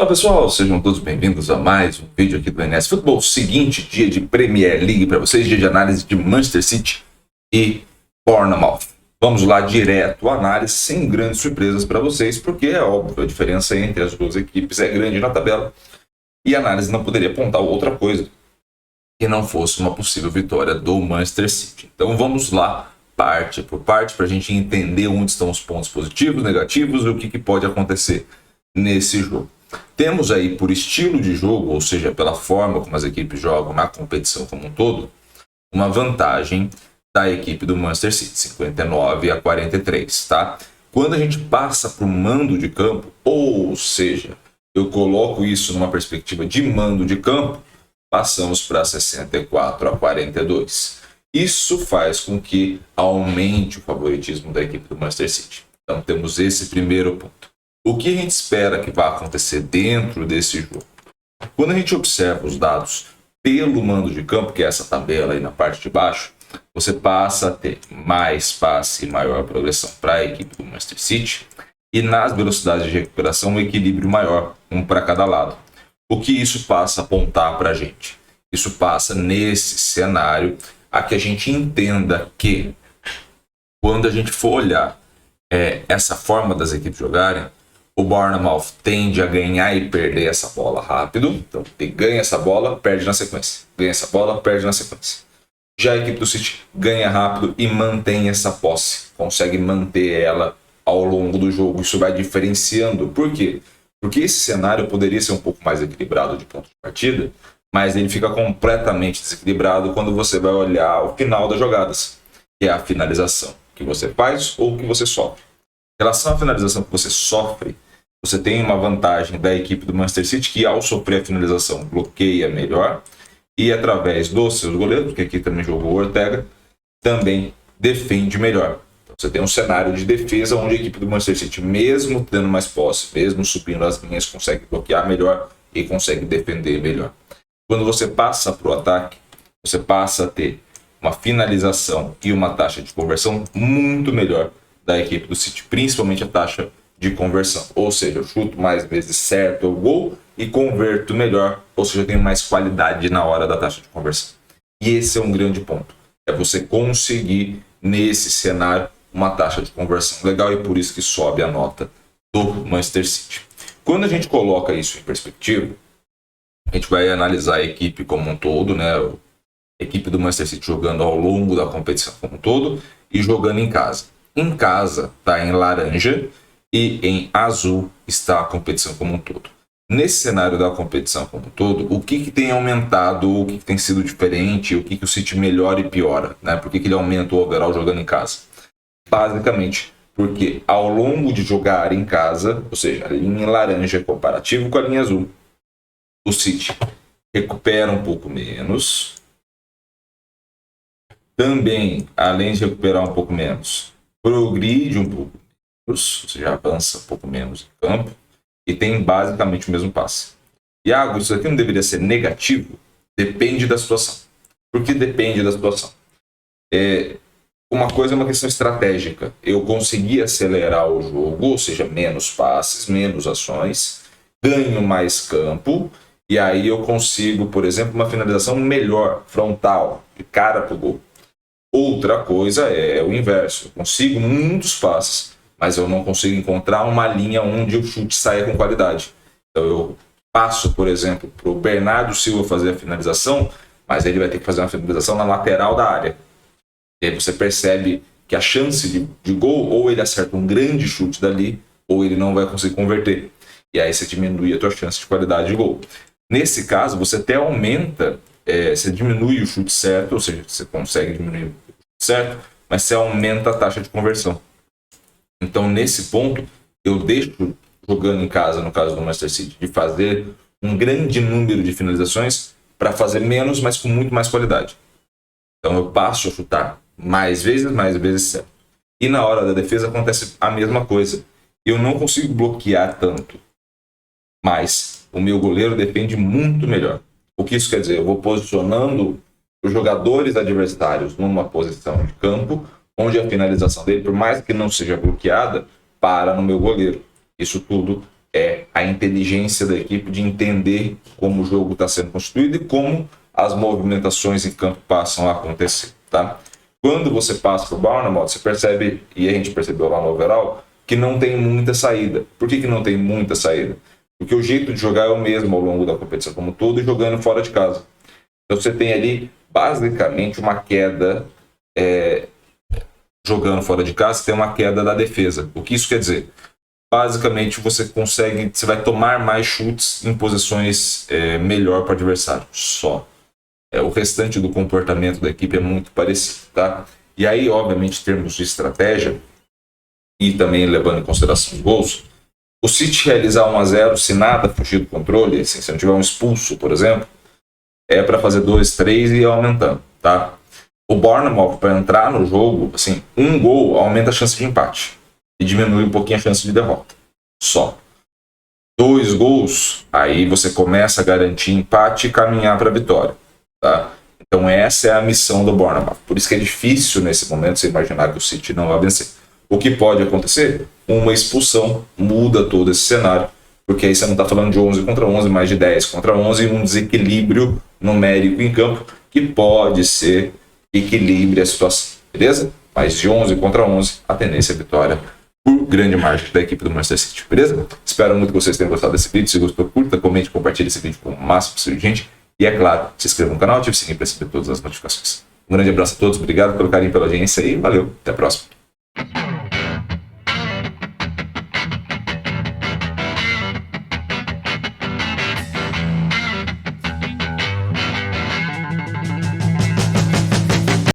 Fala pessoal, sejam todos bem-vindos a mais um vídeo aqui do NS Futebol. Seguinte dia de Premier League para vocês, dia de análise de Manchester City e Bournemouth. Vamos lá direto à análise, sem grandes surpresas para vocês, porque é óbvio, a diferença entre as duas equipes é grande na tabela e a análise não poderia apontar outra coisa que não fosse uma possível vitória do Manchester City. Então vamos lá, parte por parte, para a gente entender onde estão os pontos positivos, negativos e o que pode acontecer nesse jogo. Temos aí, por estilo de jogo, ou seja, pela forma como as equipes jogam na competição como um todo, uma vantagem da equipe do Manchester City, 59-43, tá? Quando a gente passa para o mando de campo, ou seja, eu coloco isso numa perspectiva de mando de campo, passamos para 64-42. Isso faz com que aumente o favoritismo da equipe do Manchester City. Então temos esse primeiro ponto. O que a gente espera que vai acontecer dentro desse jogo? Quando a gente observa os dados pelo mando de campo, que é essa tabela aí na parte de baixo, você passa a ter mais passe e maior progressão para a equipe do Manchester City e nas velocidades de recuperação um equilíbrio maior, um para cada lado. O que isso passa a apontar para a gente? Isso passa nesse cenário a que a gente entenda que quando a gente for olhar essa forma das equipes jogarem, o Bournemouth tende a ganhar e perder essa bola rápido. Então, ele ganha essa bola, perde na sequência. Ganha essa bola, perde na sequência. Já a equipe do City ganha rápido e mantém essa posse. Consegue manter ela ao longo do jogo. Isso vai diferenciando. Por quê? Porque esse cenário poderia ser um pouco mais equilibrado de ponto de partida, mas ele fica completamente desequilibrado quando você vai olhar o final das jogadas, que é a finalização que você faz ou que você sofre. Em relação à finalização que você sofre, você tem uma vantagem da equipe do Manchester City que, ao sofrer a finalização, bloqueia melhor e, através dos seus goleiros, porque aqui também jogou o Ortega, também defende melhor. Então, você tem um cenário de defesa onde a equipe do Manchester City, mesmo tendo mais posse, mesmo subindo as linhas, consegue bloquear melhor e consegue defender melhor. Quando você passa para o ataque, você passa a ter uma finalização e uma taxa de conversão muito melhor da equipe do City, principalmente a taxa de conversão. Ou seja, eu chuto mais vezes certo o gol e converto melhor, ou seja, eu tenho mais qualidade na hora da taxa de conversão. E esse é um grande ponto. É você conseguir, nesse cenário, uma taxa de conversão legal e por isso que sobe a nota do Manchester City. Quando a gente coloca isso em perspectiva, a gente vai analisar a equipe como um todo, né? A equipe do Manchester City jogando ao longo da competição como um todo e jogando em casa. Em casa está em laranja e em azul está a competição como um todo. Nesse cenário da competição como um todo, o que tem aumentado, o que tem sido diferente, o que o City melhora e piora, né? Por que ele aumenta o overall jogando em casa? Basicamente, porque ao longo de jogar em casa, ou seja, a linha laranja é comparativo com a linha azul, o City recupera um pouco menos. Também, além de recuperar um pouco menos, progride um pouco menos, ou seja, avança um pouco menos em campo e tem basicamente o mesmo passe. Iago, isso aqui não deveria ser negativo? Depende da situação. Por que depende da situação? Uma coisa é uma questão estratégica. Eu consegui acelerar o jogo, ou seja, menos passes, menos ações, ganho mais campo e aí eu consigo, por exemplo, uma finalização melhor, frontal, de cara para o gol. Outra coisa é o inverso. Eu consigo muitos passes, mas eu não consigo encontrar uma linha onde o chute saia com qualidade. Então eu passo, por exemplo, para o Bernardo Silva fazer a finalização, mas ele vai ter que fazer uma finalização na lateral da área. E aí você percebe que a chance de gol, ou ele acerta um grande chute dali, ou ele não vai conseguir converter. E aí você diminui a tua chance de qualidade de gol. Nesse caso, você até aumenta, você diminui o chute certo, ou seja, você consegue diminuir o chute certo, mas você aumenta a taxa de conversão. Então, nesse ponto, eu deixo jogando em casa, no caso do Manchester City, de fazer um grande número de finalizações para fazer menos, mas com muito mais qualidade. Então, eu passo a chutar mais vezes certo. E na hora da defesa acontece a mesma coisa. Eu não consigo bloquear tanto, mas o meu goleiro defende muito melhor. O que isso quer dizer? Eu vou posicionando os jogadores adversários numa posição de campo, onde a finalização dele, por mais que não seja bloqueada, para no meu goleiro. Isso tudo é a inteligência da equipe de entender como o jogo está sendo construído e como as movimentações em campo passam a acontecer, tá? Quando você passa para o Bournemouth, você percebe, e a gente percebeu lá no overall, que não tem muita saída. Por que não tem muita saída? Porque o jeito de jogar é o mesmo ao longo da competição como um todo e jogando fora de casa. Então você tem ali, basicamente, uma queda, jogando fora de casa, tem uma queda da defesa. O que isso quer dizer? Basicamente, você vai tomar mais chutes em posições melhor para o adversário, só. O restante do comportamento da equipe é muito parecido, tá? E aí, obviamente, em termos de estratégia, e também levando em consideração os gols, o City realizar 1-0, se nada fugir do controle, assim, se não tiver um expulso, por exemplo, é para fazer 2-3 e ir aumentando, tá? O Bournemouth, para entrar no jogo, assim, um gol aumenta a chance de empate e diminui um pouquinho a chance de derrota, só. 2 gols, aí você começa a garantir empate e caminhar para a vitória, tá? Então essa é a missão do Bournemouth. Por isso que é difícil nesse momento você imaginar que o City não vai vencer. O que pode acontecer? Uma expulsão muda todo esse cenário, porque aí você não está falando de 11 contra 11, mas de 10 contra 11 e um desequilíbrio numérico em campo que pode ser equilibre a situação, beleza? Mas de 11 contra 11, a tendência é vitória por grande margem da equipe do Manchester City, beleza? Espero muito que vocês tenham gostado desse vídeo. Se gostou, curta, comente, compartilhe esse vídeo com o máximo possível de gente. E é claro, se inscreva no canal, ative o sininho para receber todas as notificações. Um grande abraço a todos, obrigado pelo carinho, pela audiência e valeu, até a próxima.